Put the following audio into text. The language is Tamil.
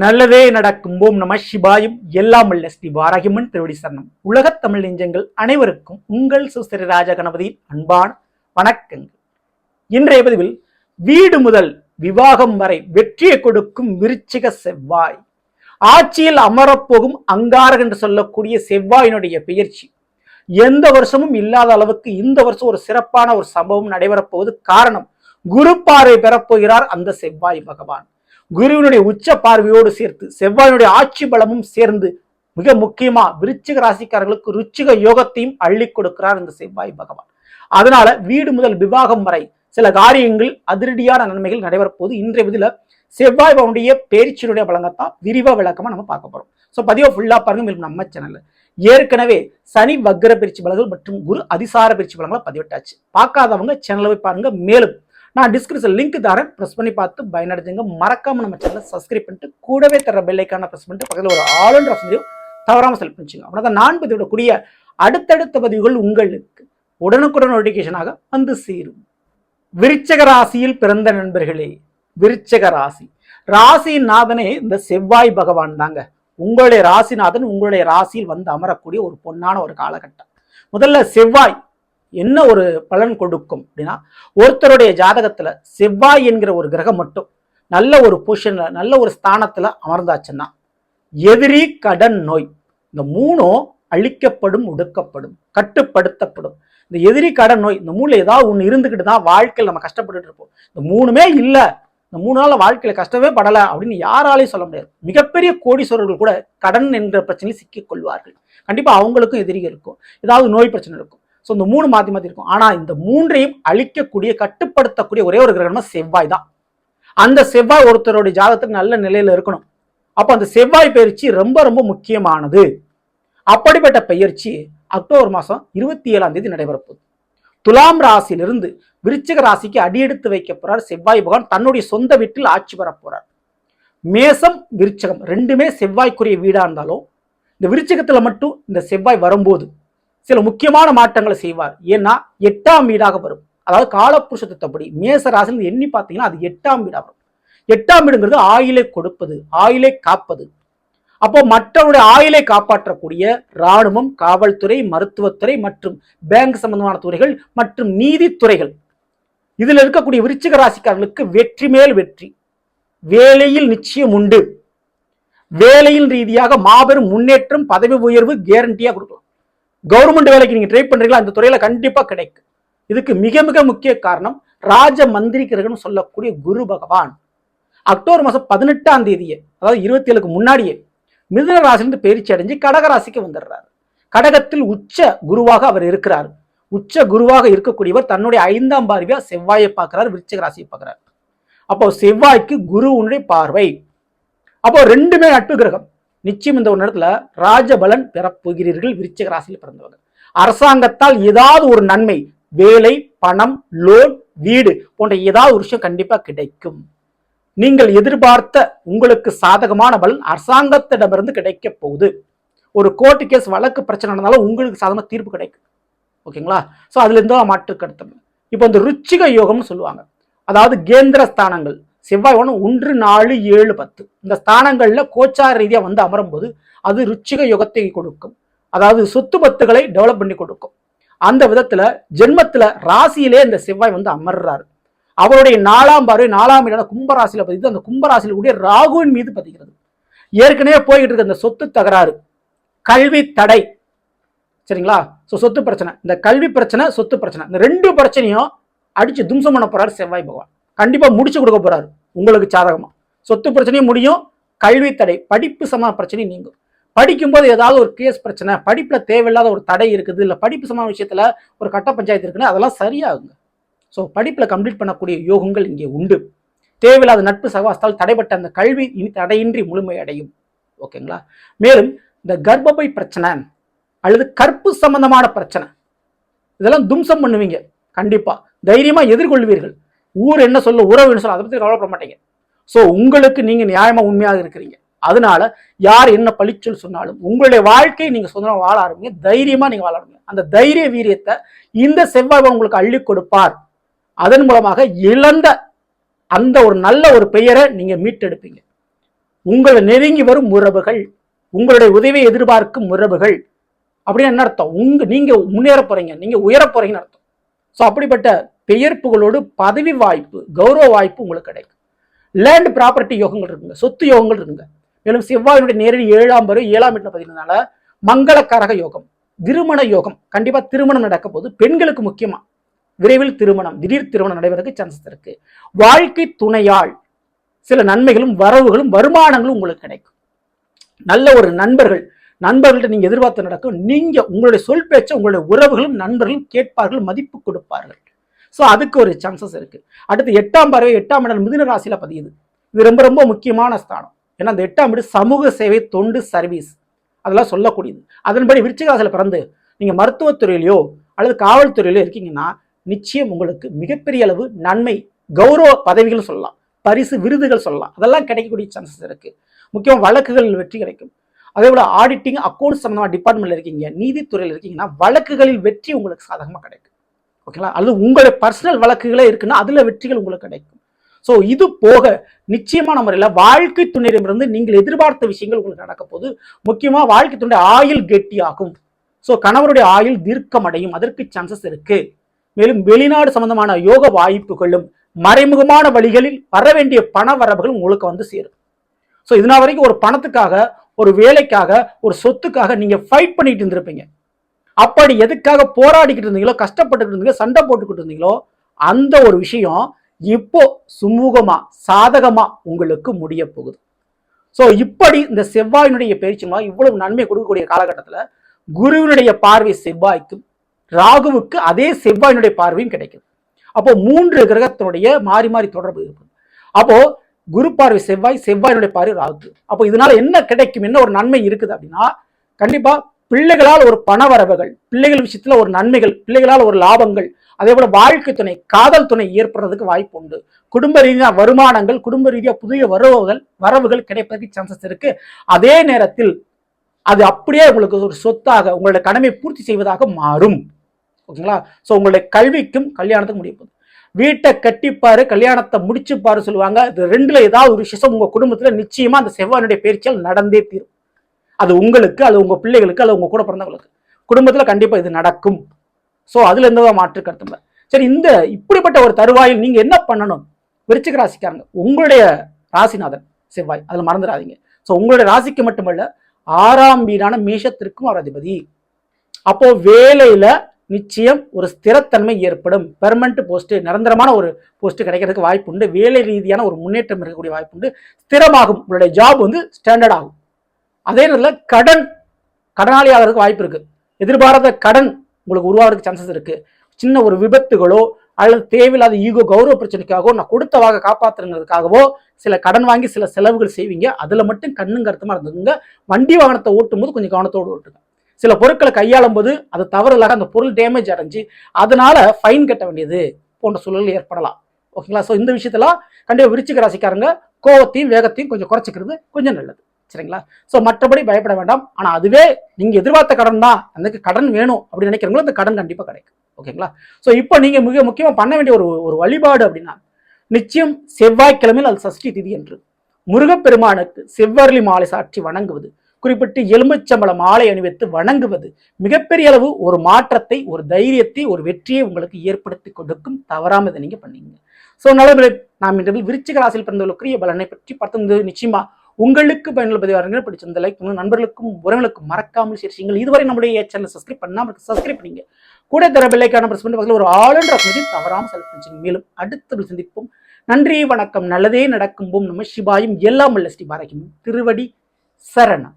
நல்லதே நடக்கும். ஓம் நம சிவாயும். எல்லாம் வல்ல ஸ்ரீ வாராகியம்மன் திருவடி சரணம். உலகத் தமிழ் நெஞ்சங்கள் அனைவருக்கும் உங்கள் சுஸ்திர ராஜ கணபதியின் அன்பான வணக்கங்கள். இன்றைய பதிவில் வீடு முதல் விவாகம் வரை வெற்றியை கொடுக்கும் விருச்சிக செவ்வாய், ஆட்சியில் அமரப்போகும் அங்காரகன் என்று சொல்லக்கூடிய செவ்வாயினுடைய பெயர்ச்சி எந்த வருஷமும் இல்லாத அளவுக்கு இந்த வருஷம் ஒரு சிறப்பான ஒரு சம்பவம் நடைபெறப்போவது. காரணம், குரு பார்வை பெறப்போகிறார் அந்த செவ்வாய் பகவான். குருவினுடைய உச்ச பார்வையோடு சேர்த்து செவ்வாயினுடைய ஆட்சி பலமும் சேர்ந்து மிக முக்கியமா விருச்சிக ராசிக்காரர்களுக்கு ருச்சிக யோகத்தையும் அள்ளி கொடுக்கிறார் இந்த செவ்வாய் பகவான். அதனால வீடு முதல் விவாகம் வரை சில காரியங்கள் அதிரடியான நன்மைகள் நடைபெறப் போது. இன்றைய விதில செவ்வாய் பகவானுடைய பேரிச்சினுடைய பலங்கத்தான் விரிவா விளக்கமா நம்ம பார்க்க போறோம். ஸோ பதிவை ஃபுல்லா பாருங்க. மேலும் நம்ம சேனல்ல ஏற்கனவே சனி வக்ர பயிற்சி பலன்கள் மற்றும் குரு அதிசார பயிற்சி பலன்களை பதிவிட்டாச்சு. பார்க்காதவங்க சேனலை போய் பாருங்க. மேலும் நான் டிஸ்கிரிப்ஷன் லிங்க் தரேன், ப்ரெஸ் பண்ணி பார்த்து பயனடைஞ்சுங்க. மறக்காம நம்ம சேனலை சப்ஸ்கிரைப் பண்ணிட்டு கூடவே தர பெல் ஐக்கான ப்ரெஸ் பண்ணிட்டு பக்கத்தில் ஒரு ஆல் ஆப்ஷன் தவறாமல் செலக்ட் பண்ணிச்சுங்க. அப்படின்னா நான் பதிவிடக்கூடிய அடுத்தடுத்த பதிவுகள் உங்களுக்கு உடனுக்குடன் நோட்டிபிகேஷனாக வந்து சேரும். விருச்சிக ராசியில் பிறந்த நண்பர்களே, விருச்சிக ராசி ராசியின் நாதனே இந்த செவ்வாய் பகவான் தாங்க. உங்களுடைய ராசிநாதன் உங்களுடைய ராசியில் வந்து அமரக்கூடிய ஒரு பொன்னான ஒரு காலகட்டம். முதல்ல செவ்வாய் என்ன ஒரு பலன் கொடுக்கும் அப்படின்னா, ஒருத்தருடைய ஜாதகத்துல செவ்வாய் என்கிற ஒரு கிரகம் மட்டும் நல்ல ஒரு பொசிஷன்ல நல்ல ஒரு ஸ்தானத்துல அமர்ந்தாச்சுன்னா எதிரி, கடன், நோய் இந்த மூணும் அழிக்கப்படும், ஒடுக்கப்படும், கட்டுப்படுத்தப்படும். இந்த எதிரி, கடன், நோய் இந்த மூணுல ஏதாவது ஒண்ணு இருந்துகிட்டு தான் வாழ்க்கையில் நம்ம கஷ்டப்பட்டு இருப்போம். இந்த மூணுமே இல்லை, இந்த 3 நாள் வாழ்க்கையில கஷ்டமே படலை அப்படின்னு யாராலையும் சொல்ல முடியாது. மிகப்பெரிய கோடீஸ்வரர்கள் கூட கடன் என்கிற பிரச்சனையில் சிக்கிக் கொள்வார்கள். கண்டிப்பா அவங்களுக்கும் எதிரிகள் இருக்கும், ஏதாவது நோய் பிரச்சனை இருக்கும். ஸோ இந்த 3 மாற்றி மாற்றி இருக்கும். ஆனால் இந்த 3ஐயும் அழிக்கக்கூடிய, கட்டுப்படுத்தக்கூடிய ஒரே ஒரு கிரகம்னா செவ்வாய் தான். அந்த செவ்வாய் ஒருத்தருடைய ஜாதகத்துக்கு நல்ல நிலையில இருக்கணும். அப்போ அந்த செவ்வாய் பயிற்சி ரொம்ப ரொம்ப முக்கியமானது. அப்படிப்பட்ட பயிற்சி அக்டோபர் மாதம் 27ஆம் தேதி நடைபெறப்போகுது. துலாம் ராசியிலிருந்து விருச்சிக ராசிக்கு அடியெடுத்து வைக்க போறார் செவ்வாய் பகவான். தன்னுடைய சொந்த வீட்டில் ஆட்சி பெற போறார். மேசம், விருச்சகம் ரெண்டுமே செவ்வாய்க்குரிய வீடா இருந்தாலும் இந்த விருச்சிகத்துல மட்டும் இந்த செவ்வாய் வரும்போது சில முக்கியமான மாற்றங்களை செய்வார். ஏன்னா 8ஆம் வீடாக வரும். அதாவது காலப்புருஷத்தப்படி மேச ராசியில் எண்ணி பார்த்தீங்கன்னா அது 8ஆம் வீடாக வரும். 8ஆம் வீடுங்கிறது ஆயுளை கொடுப்பது, ஆயுளை காப்பது. அப்போ மற்றவருடைய ஆயுளை காப்பாற்றக்கூடிய இராணுவம், காவல்துறை, மருத்துவத்துறை மற்றும் பேங்க் சம்பந்தமான துறைகள் மற்றும் நீதித்துறைகள், இதுல இருக்கக்கூடிய விருச்சிக ராசிக்காரர்களுக்கு வெற்றி மேல் வெற்றி. வேலையில் நிச்சயம் உண்டு. வேலையில் ரீதியாக மாபெரும் முன்னேற்றம், பதவி உயர்வு கேரண்டியா கொடுக்கலாம். கவர்மெண்ட் வேலைக்கு நீங்க ட்ரை பண்றீங்களா, அந்த துறையில கண்டிப்பா கிடைக்கும். இதுக்கு மிக மிக முக்கிய காரணம் ராஜ மந்திரி கிரகம்னு சொல்லக்கூடிய குரு பகவான் அக்டோபர் மாதம் 18ஆம் தேதியே, அதாவது 27க்கு முன்னாடியே மிதுன ராசிலிருந்து பயிற்சி அடைஞ்சு கடகராசிக்கு வந்துடுறாரு. கடகத்தில் உச்ச குருவாக அவர் இருக்கிறார். உச்ச குருவாக இருக்கக்கூடியவர் தன்னுடைய 5ஆம் பார்வையா செவ்வாயை பார்க்கிறார், விருச்சிக ராசியை பார்க்கிறார். அப்போ செவ்வாய்க்கு குருவுடைய பார்வை. அப்போ ரெண்டுமே நட்பு கிரகம். நிச்சயம் இந்த ஒரு நேரத்துல ராஜபலன் பெறப்போகிறீர்கள் விருச்சிக ராசியில் பிறந்தவர்கள். அரசாங்கத்தால் ஏதாவது ஒரு நன்மை, வேலை, பணம், லோன், வீடு போன்ற ஏதாவது ஒரு விஷயம் கண்டிப்பா கிடைக்கும். நீங்கள் எதிர்பார்த்த உங்களுக்கு சாதகமான பலன் அரசாங்கத்திடமிருந்து கிடைக்க போகுது. ஒரு கோர்ட்டு கேஸ், வழக்கு பிரச்சனை நடந்தாலும் உங்களுக்கு சாதகமா தீர்ப்பு கிடைக்கும். ஓகேங்களா? ஸோ அதுல இருந்தோ மாற்று கருத்து. இப்போ இந்த ருச்சிக யோகம்னு சொல்லுவாங்க. அதாவது கேந்திர ஸ்தானங்கள் செவ்வாய் 1, 4, 7, 10 இந்த ஸ்தானங்கள்ல கோச்சார ரீதியா வந்து அமரும் போது அது ருச்சிக யோகத்தை கொடுக்கும். அதாவது சொத்து பத்துகளை டெவலப் பண்ணி கொடுக்கும். அந்த விதத்துல ஜென்மத்துல ராசியிலே இந்த செவ்வாய் வந்து அமர்றாரு. அவருடைய 4ஆம் பார்வை 4ஆம் இடம் கும்பராசியில பதித்து அந்த கும்பராசியில கூடிய ராகுவின் மீது பதிக்கிறது. ஏற்கனவே போய்கிட்டு இருக்க இந்த சொத்து தகராறு, கல்வி தடை, சரிங்களா? சொத்து பிரச்சனை, இந்த கல்வி பிரச்சனை, சொத்து பிரச்சனை, இந்த 2 பிரச்சனையும் அடிச்சு தும்சம் பண்ண போறாரு செவ்வாய் பகவான். கண்டிப்பா முடிச்சு கொடுக்க போறாரு உங்களுக்கு சாதகமா. சொத்து பிரச்சனையும் முடியும், கல்வி தடை, படிப்பு சம பிரச்சனையும் நீங்கும். படிக்கும்போது ஏதாவது ஒரு கேஸ் பிரச்சனை, படிப்புல தேவையில்லாத ஒரு தடை இருக்குது, இல்ல படிப்பு சம விஷயத்துல ஒரு கட்ட பஞ்சாயத்து இருக்குன்னு அதெல்லாம் சரியாகுங்க. ஸோ படிப்புல கம்ப்ளீட் பண்ணக்கூடிய யோகங்கள் இங்கே உண்டு. தேவையில்லாத நட்பு சகவாசத்தால் தடைப்பட்ட அந்த கல்வி இனி தடையின்றி முழுமை அடையும். ஓகேங்களா? மேலும் இந்த கர்ப்பப்பை பிரச்சனை அல்லது கற்பு சம்பந்தமான பிரச்சனை இதெல்லாம் தும்சம் பண்ணுவீங்க. கண்டிப்பா தைரியமா எதிர்கொள்வீர்கள். ஊர் என்ன சொல்ல, உறவு என்ன சொல்ல, அதை பத்தி கவலைப்பட மாட்டீங்க. ஸோ உங்களுக்கு நீங்க நியாயமா உண்மையாக இருக்கிறீங்க. அதனால யார் என்ன பழிச்சொல் சொன்னாலும் உங்களுடைய வாழ்க்கையை நீங்க சொந்தமாக வாழ ஆரம்பிங்க. தைரியமா நீங்க வாழ ஆரம்பிங்க. அந்த தைரிய வீரியத்தை இந்த செவ்வாய் உங்களுக்கு அள்ளி கொடுப்பார். அதன் மூலமாக இழந்த அந்த ஒரு நல்ல ஒரு பெயரை நீங்க மீட்டெடுப்பீங்க. உங்களை நெருங்கி வரும் உறவுகள், உங்களுடைய உதவியை எதிர்பார்க்கும் உறவுகள் அப்படின்னு என்ன அர்த்தம்? நீங்க முன்னேற போறீங்க, நீங்க உயர போறீங்கன்னு அர்த்தம். ஸோ அப்படிப்பட்ட பெயர் புகழோடு பதவி வாய்ப்பு, கௌரவ வாய்ப்பு உங்களுக்கு கிடைக்கும். லேண்ட் ப்ராப்பர்ட்டி யோகங்கள் இருக்குங்க, சொத்து யோகங்கள் இருக்குங்க. மேலும் செவ்வாயினுடைய நேரடி 7ஆம் வீட்டுல பார்த்தீங்கன்னால மங்களக்காரக யோகம், திருமண யோகம், கண்டிப்பா திருமணம் நடக்க போது பெண்களுக்கு முக்கியமா விரைவில் திருமணம், திடீர் திருமணம் நடைபெறதுக்கு சான்சஸ் இருக்கு. வாழ்க்கை துணையால் சில நன்மைகளும் வரவுகளும் வருமானங்களும் உங்களுக்கு கிடைக்கும். நல்ல ஒரு நண்பர்கள்ட்ட நீங்க எதிர்பார்த்து நடக்கும். நீங்க உங்களுடைய சொல் பேச்ச உங்களுடைய உறவுகளும் நண்பர்களும் கேட்பார்கள், மதிப்பு கொடுப்பார்கள். ஸோ அதுக்கு ஒரு சான்சஸ் இருக்கு. அடுத்து 8ஆம் இடம் மிதுன ராசியில பதியுது. இது ரொம்ப ரொம்ப முக்கியமான ஸ்தானம். ஏன்னா அந்த 8ஆம் வீடு சமூக சேவை, தொண்டு, சர்வீஸ் அதெல்லாம் சொல்லக்கூடியது. அதன்படி விருச்சிக ராசியில பிறந்து நீங்க மருத்துவத்துறையிலையோ அல்லது காவல்துறையிலோ இருக்கீங்கன்னா நிச்சயம் உங்களுக்கு மிகப்பெரிய அளவு நன்மை, கௌரவ பதவிகள் சொல்லலாம், பரிசு விருதுகள் சொல்லலாம், அதெல்லாம் கிடைக்கக்கூடிய சான்சஸ் இருக்கு. முக்கியமாக வழக்குகளில் வெற்றி கிடைக்கும். அதே போல ஆடிட்டிங், அக்கௌண்ட்ஸ் சம்பந்தமான டிபார்ட்மெண்ட்ல இருக்கீங்க, நீதித்துறையில் இருக்கீங்கன்னா வழக்குகளில் வெற்றி உங்களுக்கு சாதகமாக கிடைக்கும். ஓகேங்களா? அல்லது உங்களுடைய பர்சனல் வழக்குகளே இருக்குன்னா அதுல வெற்றிகள் உங்களுக்கு கிடைக்கும். ஸோ இது போக நிச்சயமான முறையில் வாழ்க்கை துணையிடமிருந்து நீங்கள் எதிர்பார்த்த விஷயங்கள் உங்களுக்கு நடக்க போது. முக்கியமா வாழ்க்கை துணை ஆயுள் கெட்டியாகும். ஸோ கணவருடைய ஆயுள் தீர்க்கமடையும், அதற்கு சான்சஸ் இருக்கு. மேலும் வெளிநாடு சம்பந்தமான யோக வாய்ப்புகளும் மறைமுகமான வழிகளில் வர வேண்டிய பண வரவுகளும் உங்களுக்கு வந்து சேரும். ஸோ இதனால் வரைக்கும் ஒரு பணத்துக்காக, ஒரு வேலைக்காக, ஒரு சொத்துக்காக நீங்க ஃபைட் பண்ணிட்டு இருந்திருப்பீங்க. அப்படி எதுக்காக போராடிக்கிட்டு இருந்தீங்களோ, கஷ்டப்பட்டு இருந்தீங்களோ, சண்டை போட்டுக்கிட்டு இருந்தீங்களோ, அந்த ஒரு விஷயம் இப்போ சுமூகமா, சாதகமா உங்களுக்கு முடிய போகுது. ஸோ இப்படி இந்த செவ்வாயினுடைய பயிற்சிமா இவ்வளவு நன்மை கொடுக்கக்கூடிய காலகட்டத்தில் குருவினுடைய பார்வை செவ்வாய்க்கும், ராகுவுக்கு அதே செவ்வாயினுடைய பார்வையும் கிடைக்குது. அப்போ 3 கிரகத்தினுடைய மாறி மாறி தொடர்பு இருக்குது. அப்போ குரு பார்வை செவ்வாய், செவ்வாயினுடைய பார்வை ராகு. அப்போ இதனால என்ன கிடைக்கும், என்ன ஒரு நன்மை இருக்குது அப்படின்னா, கண்டிப்பா பிள்ளைகளால் ஒரு பண வரவுகள், பிள்ளைகள் விஷயத்துல ஒரு நன்மைகள், பிள்ளைகளால் ஒரு லாபங்கள், அதே போல வாழ்க்கை துணை, காதல் துணை ஏற்படுறதுக்கு வாய்ப்பு உண்டு. குடும்ப ரீதியா வருமானங்கள், குடும்ப ரீதியா புதிய வரவுகள் கிடைப்பதற்கு சான்சஸ் இருக்கு. அதே நேரத்தில் அது அப்படியே உங்களுக்கு ஒரு சொத்தாக, உங்களுடைய கடமை பூர்த்தி செய்வதாக மாறும். ஓகேங்களா? ஸோ உங்களுடைய கல்விக்கும் கல்யாணத்துக்கும் முடிய போகுது. வீட்டை கட்டிப்பாரு, கல்யாணத்தை முடிச்சுப்பாரு சொல்லுவாங்க. இது ரெண்டுல ஏதாவது ஒரு விஷயம் உங்க குடும்பத்துல நிச்சயமா அந்த செவ்வாயினுடைய பயிற்சியால் நடந்தே தீரும். அது உங்களுக்கு, அது உங்க பிள்ளைகளுக்கு, அது உங்க கூட பிறந்தவங்களுக்கு குடும்பத்துல கண்டிப்பா இது நடக்கும். ஸோ அதுல எந்த மாற்று கருத்து இல்லை. சரி, இந்த இப்படிப்பட்ட ஒரு தருவாயில் நீங்க என்ன பண்ணணும்? விருச்சிக ராசிக்காரங்க, உங்களுடைய ராசிநாதன் செவ்வாய், அதுல மறந்துடாதீங்க. ஸோ உங்களுடைய ராசிக்கு மட்டுமல்ல, 6ஆம் வீடான மேஷத்திற்கும் அவர் அதிபதி. அப்போ வேலையில நிச்சயம் ஒரு ஸ்திரத்தன்மை ஏற்படும். பெர்மனன்ட் போஸ்ட், நிரந்தரமான ஒரு போஸ்ட் கிடைக்கிறதுக்கு வாய்ப்பு உண்டு. வேலை ரீதியான ஒரு முன்னேற்றம் இருக்கக்கூடிய வாய்ப்பு உண்டு. ஸ்திரமாகும், உங்களுடைய ஜாப் வந்து ஸ்டாண்டர்ட் ஆகும். அதே நேரத்தில் கடனாளி ஆகிறதுக்கு வாய்ப்பு இருக்கு. எதிர்பாராத கடன் உங்களுக்கு உருவாகிறதுக்கு சான்சஸ் இருக்கு. சின்ன ஒரு விபத்துகளோ அல்லது தேவையில்லாத ஈகோ, கௌரவ பிரச்சனைக்காகவோ, நான் கொடுத்த வாங்க காப்பாற்றுறதுக்காகவோ சில கடன் வாங்கி சில செலவுகள் செய்வீங்க. அதுல மட்டும் கண்ணும் கருத்துமா இருந்துங்க. வண்டி வாகனத்தை ஓட்டும் போது கொஞ்சம் கவனத்தோடு ஓட்டுங்க. சில பொருட்களை கையாளும் போது அது தவறுதலாக அந்த பொருள் டேமேஜ் அடைஞ்சு அதனால ஃபைன் கட்ட வேண்டியது போன்ற சூழல் ஏற்படலாம். ஓகேங்களா? ஸோ இந்த விஷயத்தெல்லாம் கண்டிப்பாக விருச்சிக ராசிக்காரங்க கோவத்தையும் வேகத்தையும் கொஞ்சம் குறைச்சிக்கிறது கொஞ்சம் நல்லது. சரிங்களா? ஸோ மற்றபடி பயப்பட வேண்டாம். ஆனால் அதுவே நீங்க எதிர்பார்த்த கடன் தான், எனக்கு கடன் வேணும் அப்படின்னு நினைக்கிறவங்களும் அந்த கடன் கண்டிப்பாக கிடைக்கும். ஓகேங்களா? ஸோ இப்போ நீங்க மிக முக்கியமாக பண்ண வேண்டிய ஒரு வழிபாடு அப்படின்னா, நிச்சயம் செவ்வாய்க்கிழமையில் அது சஷ்டி திதி என்று முருகப்பெருமானுக்கு செவ்வரளி மாலை சாற்றி வணங்குவது, குறிப்பிட்டு எலும்புச்சம்பள மாலை அணிவித்து வணங்குவது மிகப்பெரிய அளவு ஒரு மாற்றத்தை, ஒரு தைரியத்தை, ஒரு வெற்றியை உங்களுக்கு ஏற்படுத்தி கொடுக்கும். தவறாம இதை நீங்க பண்ணீங்க. ஸோ நல்ல நாம் இன்று விருச்சிக ராசியில் பிறந்தவர்களுக்குரிய பலனை பற்றி பார்த்தது நிச்சயமா உங்களுக்கு பயனுள்ள பதிவார்கள். பிடிச்சிருந்த லைக் நண்பர்களுக்கும் உறவுகளுக்கும் மறக்காமல் ஷேர் செய்யுங்கள். இதுவரை நம்முடைய சேனலை சப்ஸ்கிரைப் பண்ணாமல் சப்ஸ்கிரைப் பண்ணீங்க. கூட தர பெல்லைக்கான பிரஸ் பண்ணி பக்கத்தில் ஒரு ஆளுன்ற தவறாமல் செலக்ட் பண்ணிச்சுங்க. மேலும் அடுத்த சந்திப்போம். நன்றி, வணக்கம். நல்லதே நடக்கும். நம சிவாயும். எல்லாம் வல்ல ஸ்ரீ பாரகியும் திருவடி சரணம்.